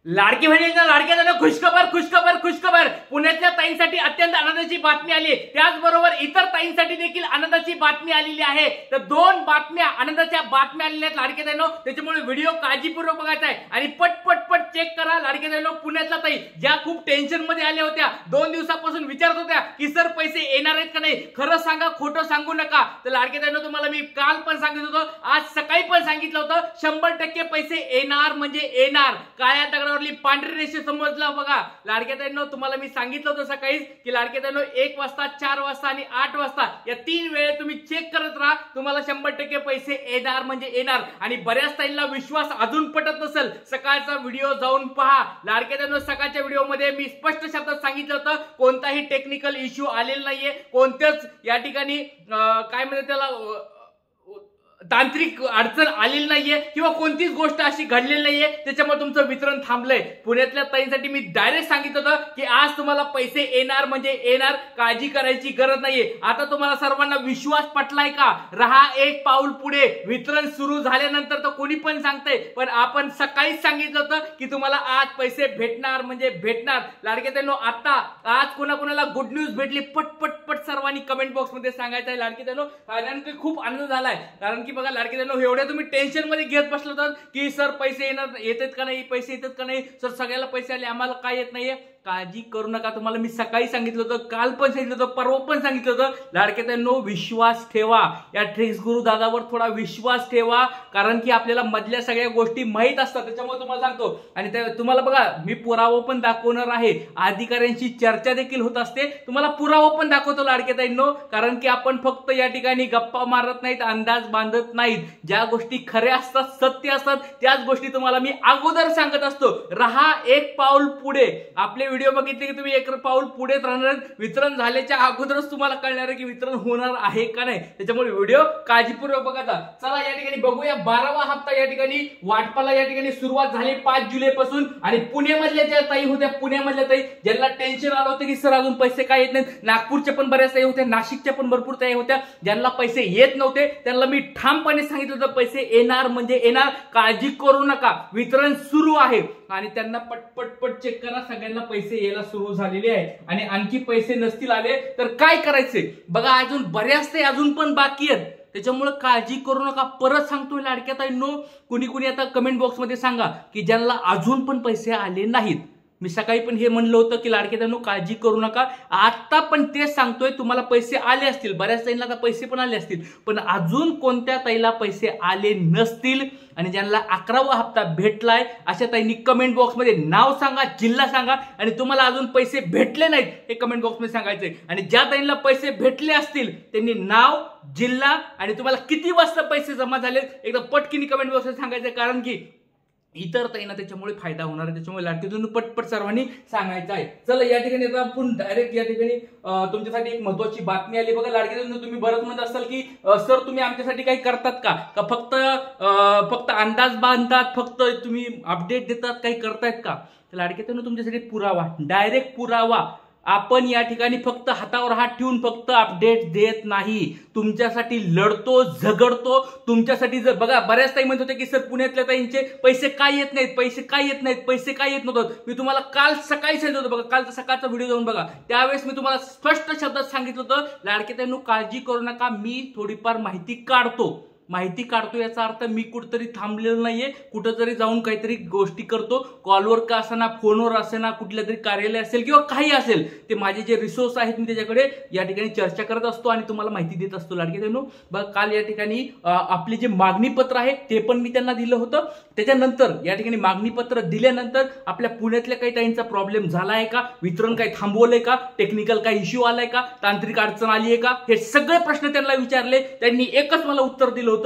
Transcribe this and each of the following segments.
लाडकी बहिणींना लाडक्या खुशखबर खुशखबर खुशखबर. पुण्यातल्या ताईंसाठी अत्यंत आनंदाची बातमी आली. त्याचबरोबर इतर ताईंसाठी देखील आनंदाची बातमी आलेली आहे. तर दोन बातम्या आनंदाच्या बातम्या आलेल्या आहेत लाडक्या ताईंनो. त्याच्यामुळे व्हिडिओ काळजीपूर्वक बघायचा आहे आणि पट चेक करा. लाडक्या ताईंनो, पुण्यातल्या ताई ज्या खूप टेन्शन मध्ये आल्या होत्या, 2 दिवसापासून विचारत होत्या की सर पैसे येणार आहेत का नाही, खरं सांगा खोटं सांगू नका. तर लाडक्या ताईंनो, तुम्हाला मी काल पण सांगितलं होतं, आज सकाळी पण सांगितलं होतं, 100% पैसे येणार म्हणजे येणार. काळ्या दगडावरली पांढरी रेषे समजलं बघा. लाडक्या ताईंनो, तुम्हाला मी सांगितलं होतं सकाळीच की लाडक्या ताईंनो 1 वाजता, 4 वाजता आणि 8 वाजता या 3 वेळे तुम्ही चेक करत राहा. तुम्हाला 100% पैसे येणार म्हणजे येणार. आणि बऱ्याच ताईंना विश्वास अजून पटत नसेल, सकाळचा व्हिडिओ जाऊन पहा. लाडक्या ताईंनो, सकाळच्या व्हिडिओमध्ये मी स्पष्ट शब्दात सांगितलं होतं, कोणताही टेक्निकल इश्यू आलेला नाहीये, कोणतेच या ठिकाणी काय म्हणतात त्याला तांत्रिक अडचण आलेली नाहीये किंवा कोणतीच गोष्ट अशी घडलेली नाहीये त्याच्यामुळे तुमचं वितरण थांबलंय. पुण्यातल्या ताईंसाठी मी डायरेक्ट सांगितलं होतं की आज तुम्हाला पैसे येणार म्हणजे येणार, काळजी करायची गरज नाहीये. आता तुम्हाला सर्वांना विश्वास पटलाय का? रहा एक पाऊल पुढे. वितरण सुरू झाल्यानंतर तर कोणी पण सांगतंय, पण आपण सकाळीच सांगितलं होतं की तुम्हाला आज पैसे भेटणार म्हणजे भेटणार. लाडक्या ताईंनो, आता आज कोणाकोणाला गुड न्यूज भेटली पट सर्वांनी कमेंट बॉक्स मध्ये सांगायचं आहे. लाडक्या ताईंनो, कारण की खूप आनंद झालाय. कारण की बघा लाडकी ताईंनो, एवढ्या तुम्ही टेन्शन मध्ये घेत बसला होतात की सर पैसे येतात का नाही, पैसे येतात का नाही, सर सगळ्याला पैसे आले, आम्हाला काय येत नाहीये. काळजी करू नका. तुम्हाला मी सकाळी सांगितलं होतं, काल पण सांगितलं होतं, परवा पण सांगितलं होतं. लाडक्या ताईंनो, विश्वास ठेवा. या ट्रिक्स गुरु दादावर थोडा विश्वास ठेवा, कारण की आपल्याला मधल्या सगळ्या गोष्टी माहीत असतात. त्याच्यामुळे तुम्हाला सांगतो. आणि तुम्हाला बघा, मी पुरावा पण दाखवणार आहे. अधिकाऱ्यांची चर्चा देखील होत असते, तुम्हाला पुरावा पण दाखवतो लाडक्या ताईंनो. कारण की आपण फक्त या ठिकाणी गप्पा मारत नाहीत, अंदाज बांधत नाहीत. ज्या गोष्टी खऱ्या असतात, सत्य असतात, त्याच गोष्टी तुम्हाला मी अगोदर सांगत असतो. रहा एक पाऊल पुढे. आपले व्हिडिओ बघितले की तुम्ही 1 पाऊल पुढे राहणार. वितरण झाल्याच्या अगोदरच तुम्हाला कळणार आहे की वितरण होणार आहे का नाही. त्याच्यामुळे व्हिडिओ काळजीपूर्वक बघा. चला या ठिकाणी बघूया. 12वा हप्ता या ठिकाणी वाटपाला या ठिकाणी सुरुवात झाली 5 जुलैपासून. आणि पुण्यामधल्या ज्या ताई होत्या, पुण्यामधल्या ताई ज्यांना टेन्शन आलं होतं की सर अजून पैसे काय येत नाहीत, नागपूरच्या पण बऱ्याच ताई होत्या, नाशिकच्या पण भरपूर ताई होत्या, ज्यांना पैसे येत नव्हते, त्यांना मी ठामपणे सांगितलं होतं पैसे येणार म्हणजे येणार, काळजी करू नका, वितरण सुरू आहे. आणि त्यांना पट चेक करा, सगळ्यांना पैसे यायला सुरू झालेले आहे. आणि आणखी पैसे नसतील आले तर काय करायचे बघा. अजून बऱ्याच ते अजून पण बाकी आहेत. त्याच्यामुळे काळजी करू नका. परत सांगतोय लाडक्या ताईंनो, कुणी आता कमेंट बॉक्स मध्ये सांगा की ज्यांना अजून पण पैसे आले नाहीत. मी सकाळी पण हे म्हणलं होतं की लाडक्या ताईंनो, काळजी करू नका. आता पण तेच सांगतोय, तुम्हाला पैसे आले असतील, बऱ्याच ताईंना आता पैसे पण आले असतील, पण अजून कोणत्या ताईला पैसे आले नसतील आणि ज्यांना 11वा हप्ता भेटलाय अशा ताईंनी कमेंट बॉक्स मध्ये नाव सांगा, जिल्हा सांगा. आणि तुम्हाला अजून पैसे भेटले नाहीत हे कमेंट बॉक्स मध्ये सांगायचंय. आणि ज्या ताईंना पैसे भेटले असतील त्यांनी नाव, जिल्हा आणि तुम्हाला किती वाजता पैसे जमा झाले एकदा पटकिनी कमेंट बॉक्स मध्ये सांगायचंय. कारण की इतर ताईंना त्याच्यामुळे फायदा होणार आहे. त्याच्यामुळे लाडकीतून पटपट सर्वांनी सांगायचं आहे. चला या ठिकाणी आता आपण डायरेक्ट या ठिकाणी तुमच्यासाठी एक महत्वाची बातमी आली बघा. लाडकीतून तुम्ही बरंच म्हणत असाल की सर तुम्ही आमच्यासाठी काही करतात का फक्त अंदाज बांधतात, फक्त तुम्ही अपडेट देतात, काही करतायत का? तर लाडकीतून तुमच्यासाठी पुरावा, डायरेक्ट पुरावा. आपण या ठिकाणी फक्त हातावर हात ठेवून फक्त अपडेट देत नाही, तुमच्यासाठी लढतो, झगडतो तुमच्यासाठी. जर बघा, बऱ्याच ताई म्हणत होते की सर पुण्यातल्या ताईंचे पैसे काय येत नाहीत, पैसे काय येत नाहीत, पैसे काय येत नव्हतं. मी तुम्हाला काल सकाळी सांगितलं होतं बघा, कालचा सकाळचा व्हिडिओ जाऊन बघा. त्यावेळेस मी तुम्हाला स्पष्ट शब्दात सांगितलं होतं, लाडक्या ताईंनो काळजी करू नका, मी थोडीफार माहिती काढतो. याचा अर्थ मी कुठेतरी थांबलेलो नाहीये, कुठेतरी जाऊन काहीतरी गोष्टी करतो. कॉलवर का असेना, फोनवर असेना, कुठल्या तरी कार्यालय असेल किंवा काही असेल, ते माझे जे रिसोर्स आहेत मी त्याच्याकडे या ठिकाणी चर्चा करत असतो आणि तुम्हाला माहिती देत असतो. लाडके ताईंनो, बघा काल या ठिकाणी आपले जे मागणी पत्र आहे ते पण मी त्यांना दिलं होतं. त्याच्यानंतर या ठिकाणी मागणी पत्र दिल्यानंतर आपल्या पुण्यातल्या काही ताईंचा प्रॉब्लेम झाला आहे का, वितरण काही थांबवलंय का, टेक्निकल काही इश्यू आलाय का, तांत्रिक अडचण आली आहे का, हे सगळे प्रश्न त्यांना विचारले. त्यांनी एकच मला उत्तर दिलं होतं.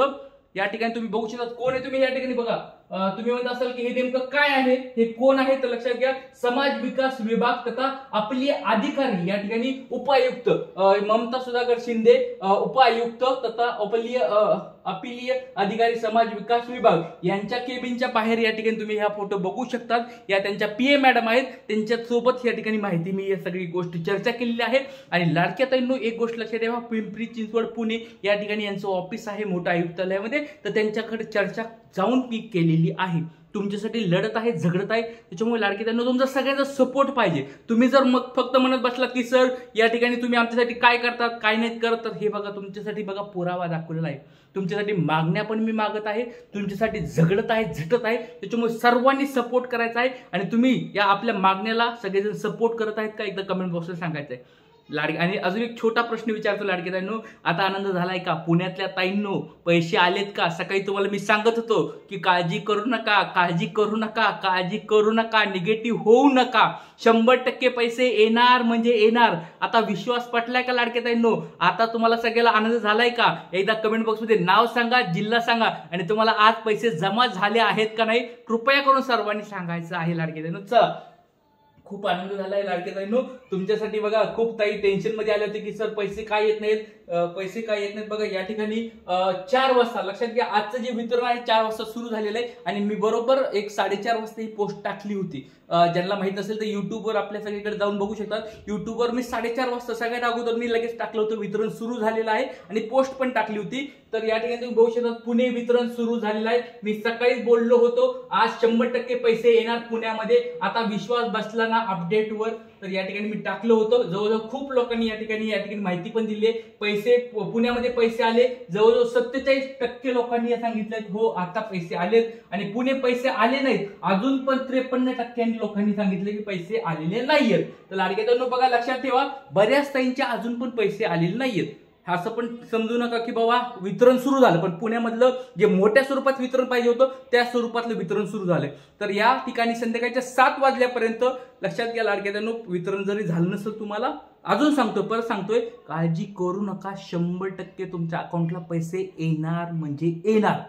या ठिकाणी तुम्ही बघू शकता कोण आहे. तुम्ही या ठिकाणी बघा, तुम्ही म्हणत असाल की हे नेमकं काय आहे, हे कोण आहे, तर लक्षात घ्या, समाज विकास विभाग तथा अपलीय अधिकारी या ठिकाणी उपायुक्त ममता सुधाकर शिंदे, उपायुक्त तथा अपलीय अधिकारी समाज विकास विभाग यांच्या केबिनच्या बाहेर या ठिकाणी तुम्ही हा फोटो बघू शकतात. या त्यांच्या पीए मॅडम आहेत, त्यांच्या सोबत या ठिकाणी माहिती मी या सगळी गोष्टी चर्चा केलेली आहे. आणि लाडक्या ताईंनो एक गोष्ट लक्षात ठेवा, पिंपरी चिंचवड पुणे या ठिकाणी यांचं ऑफिस आहे मोठं आयुक्तालयामध्ये, तर त्यांच्याकडे चर्चा जाऊन मी केलेली आहे. तुमच्यासाठी लढत आहे, झगडत आहे. त्याच्यामुळे लाडके त्यांना तुमचा सगळ्यांचा सपोर्ट पाहिजे. तुम्ही जर मग फक्त म्हणत बसलात की सर या ठिकाणी तुम्ही आमच्यासाठी काय करतात काय नाही करत, तर हे बघा तुमच्यासाठी बघा पुरावा दाखवलेला आहे. तुमच्यासाठी मागण्या पण मी मागत आहे, तुमच्यासाठी झगडत आहे, झटत आहे. त्याच्यामुळे सर्वांनी सपोर्ट करायचा आहे. आणि तुम्ही या आपल्या मागण्याला सगळेजण सपोर्ट करत आहेत का एकदा कमेंट बॉक्सला सांगायचं आहे. आणि अजून एक छोटा प्रश्न विचारतो लाडके ताईंनो, आता आनंद झालाय का? पुण्यातल्या ताईंनो पैसे आलेत का? सकाळी तुम्हाला मी सांगत होतो की काळजी करू नका, काळजी करू नका, काळजी करू नका, निगेटिव्ह होऊ नका, 100% पैसे येणार म्हणजे येणार. आता विश्वास पटलाय का लाडके ताईंनो? आता तुम्हाला सगळ्याला आनंद झालाय का? एकदा कमेंट बॉक्समध्ये नाव सांगा, जिल्हा सांगा आणि तुम्हाला आज पैसे जमा झाले आहेत का नाही कृपया करून सर्वांनी सांगायचं आहे लाडके ताईंनो. चला, खूप आनंद झालाय लाडके ताईंनो तुमच्यासाठी. बघा खूप ताई टेन्शन मध्ये आले होते की सर पैसे काय येत नाहीत, पैसे काय येत नाहीत. बघा या ठिकाणी 4 वाजता लक्षात घ्या, आजचं जे वितरण आहे 4 वाजता सुरू झालेलं आहे आणि मी बरोबर 4:30 वाजता ही पोस्ट टाकली होती. ज्यांना माहित नसेल तर युट्यूबवर आपल्या सगळीकडे जाऊन बघू शकतात. युट्यूबवर मी 4:30 वाजता सगळ्यात अगोदर मी लगेच टाकलं होतं वितरण सुरू झालेलं आहे आणि पोस्ट पण टाकली होती. तर या ठिकाणी तुम्ही बघू शकता पुणे वितरण सुरू झालेलं आहे. मी सकाळीच बोललो होतो आज 100% पैसे येणार पुण्यामध्ये. आता विश्वास बसला ना अपडेटवर, तर या ठिकाणी मी टाकलं होतं. जवळजवळ खूप लोकांनी या ठिकाणी माहिती पण दिली आहे. पैसे पुण्यामध्ये पैसे आले, जवळजवळ 47% लोकांनी सांगितलं हो आता पैसे आलेत. आणि पुणे पैसे आले नाहीत अजून पण 53% लोकांनी सांगितले की पैसे आलेले नाहीयेत. तर लाडके ताईंनो बघा लक्षात ठेवा, बऱ्याच ताईंचे अजून पण पैसे आलेले नाहीयेत. असं पण समजू नका की बाबा वितरण सुरू झालं, पण पुण्यामधलं जे मोठ्या स्वरूपात वितरण पाहिजे होतं त्या स्वरूपातलं वितरण सुरू झालंय. तर या ठिकाणी संध्याकाळच्या 7 वाजल्यापर्यंत लक्षात घ्या लाडके ताईंनो, वितरण जरी झालं नसेल तुम्हाला अजून सांगतोय, परत सांगतोय, काळजी करू नका, 100% तुमच्या अकाउंटला पैसे येणार म्हणजे येणार.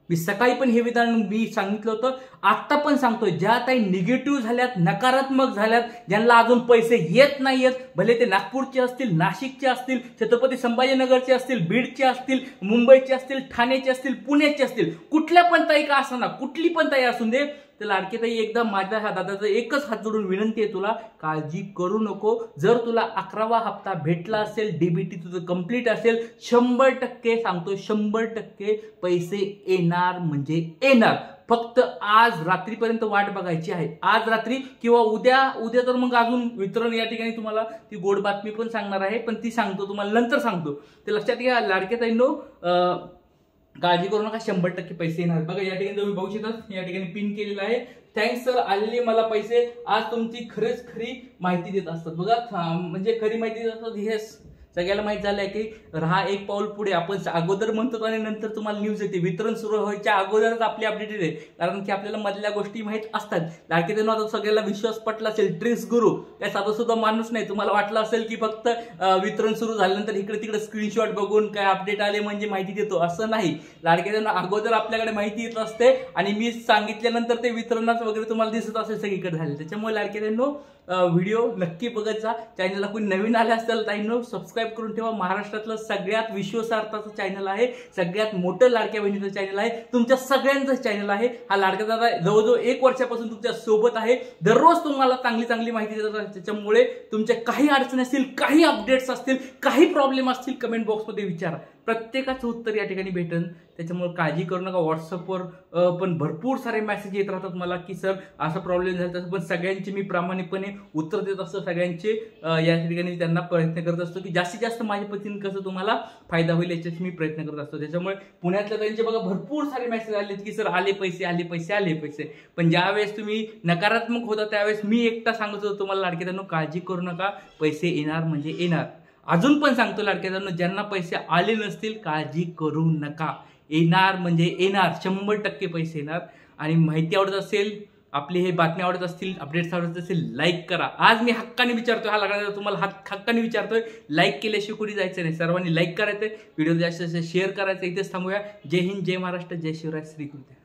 मी सकाळी पण हे विधान मी सांगितलं होतं, आता पण सांगतोय, ज्या काही निगेटिव्ह झाल्यात, नकारात्मक झाल्यात, ज्यांना अजून पैसे येत नाहीयेत, भले ते नागपूरचे असतील, नाशिकचे असतील, छत्रपती संभाजीनगरचे असतील, बीडचे असतील, मुंबईचे असतील, ठाण्याचे असतील, पुण्याचे असतील, कुठल्या पण ताई का असणार, कुठली पण ताई असून दे, तर लाडके ताई एकदा माझ्या दादाचा एकच हात जोडून विनंती आहे तुला, काळजी करू नको. जर तुला 11वा हप्ता भेटला असेल, डीबीटी तुझं कंप्लीट असेल, 100% सांगतो 100% पैसे येणार म्हणजे येणार. फक्त आज रात्रीपर्यंत वाट बघायची आहे. आज रात्री किंवा उद्या तर मग अजून वितरण या ठिकाणी तुम्हाला ती गोड बातमी पण सांगणार आहे, पण ती सांगतो तुम्हाला नंतर सांगतो. ते लक्षात घ्या लाडके ताईंनो, काळजी करू नका, 100% पैसे येणार. बघा या ठिकाणी तुम्ही बघू शकता, या ठिकाणी पिन केलेलं आहे. थँक्स सर, आलेले मला पैसे. आज तुमची खरी माहिती देत असतात. बघा म्हणजे खरी माहिती देत असतात हे सगळ्याला माहित झालंय की राहा एक पाऊल पुढे. आपण अगोदर म्हणतो आणि नंतर तुम्हाला न्यूज येते. वितरण सुरू व्हायच्या अगोदरच आपली अपडेट येते, कारण की आपल्याला मधल्या गोष्टी माहित असतात. लाडके ताईंनो आता सगळ्याला विश्वास पटला असेल, ट्रिक्स गुरु काय साधा सुद्धा माणूस नाही. तुम्हाला वाटलं असेल की फक्त वितरण सुरू झाल्यानंतर इकडे तिकडे स्क्रीनशॉट बघून काय अपडेट आले म्हणजे माहिती देतो, असं नाही. लाडके ताईंनो अगोदर आपल्याकडे माहिती येत असते आणि मी सांगितल्यानंतर ते वितरणाचं वगैरे तुम्हाला दिसत असेल सगळीकडे झाले. त्याच्यामुळे लाडके ताईंनो व्हिडिओ नक्की बघत जा. चॅनलला कोणी नवीन आले असतील ताईंनो सबस्क्राईब करून ठेवा. महाराष्ट्रातलं सगळ्यात विश्वासार्थाचं चॅनल आहे, सगळ्यात मोठं लाडक्या बहिणीचं चॅनल आहे, तुमच्या सगळ्यांचं चॅनल आहे. हा लाडका दादा जवळजवळ 1 वर्षापासून तुमच्या सोबत आहे. दररोज तुम्हाला चांगली माहिती देत असतात. त्याच्यामुळे तुमच्या काही अडचणी असतील, काही अपडेट्स असतील, काही प्रॉब्लेम असतील, कमेंट बॉक्समध्ये विचारा. प्रत्येकाचं उत्तर या ठिकाणी भेटेल. त्याच्यामुळे काळजी करू नका. व्हॉट्सअपवर पण भरपूर सारे मेसेज येत राहतात मला की सर असा प्रॉब्लेम झाला, तसं पण सगळ्यांचे मी प्रामाणिकपणे उत्तर देत असतो. सगळ्यांचे या ठिकाणी त्यांना प्रयत्न करत असतो की जास्तीत जास्त माझ्या पद्धतीने कसं तुम्हाला फायदा होईल याच्याची मी प्रयत्न करत असतो. त्याच्यामुळे पुण्यातल्या त्यांचे बघा भरपूर सारे मेसेज आले की सर आले पैसे. पण ज्यावेळेस तुम्ही नकारात्मक होता त्यावेळेस मी एकटा सांगत होतो तुम्हाला, लाडके ताईंनो काळजी करू नका, पैसे येणार म्हणजे येणार. अजून पण सांगतो लाडके ताईंनो, ज्यांना पैसे आले नसतील काळजी करू नका, येणार म्हणजे येणार, 100% पैसे येणार. आणि माहिती आवडत असेल, आपली हे बातमी आवडत असतील, अपडेट्स आवडत असतील, लाईक करा. आज मी हक्काने विचारतोय, हा लागला तुम्हाला हक्काने विचारतोय, लाईक केल्याशिवाय कुठे जायचं नाही. सर्वांनी लाईक करायचंय, व्हिडिओ जास्तीत जास्त शेअर करायचं. इथेच थांबूया. जय हिंद, जय महाराष्ट्र, जय शिवराय, श्री कृष्ण.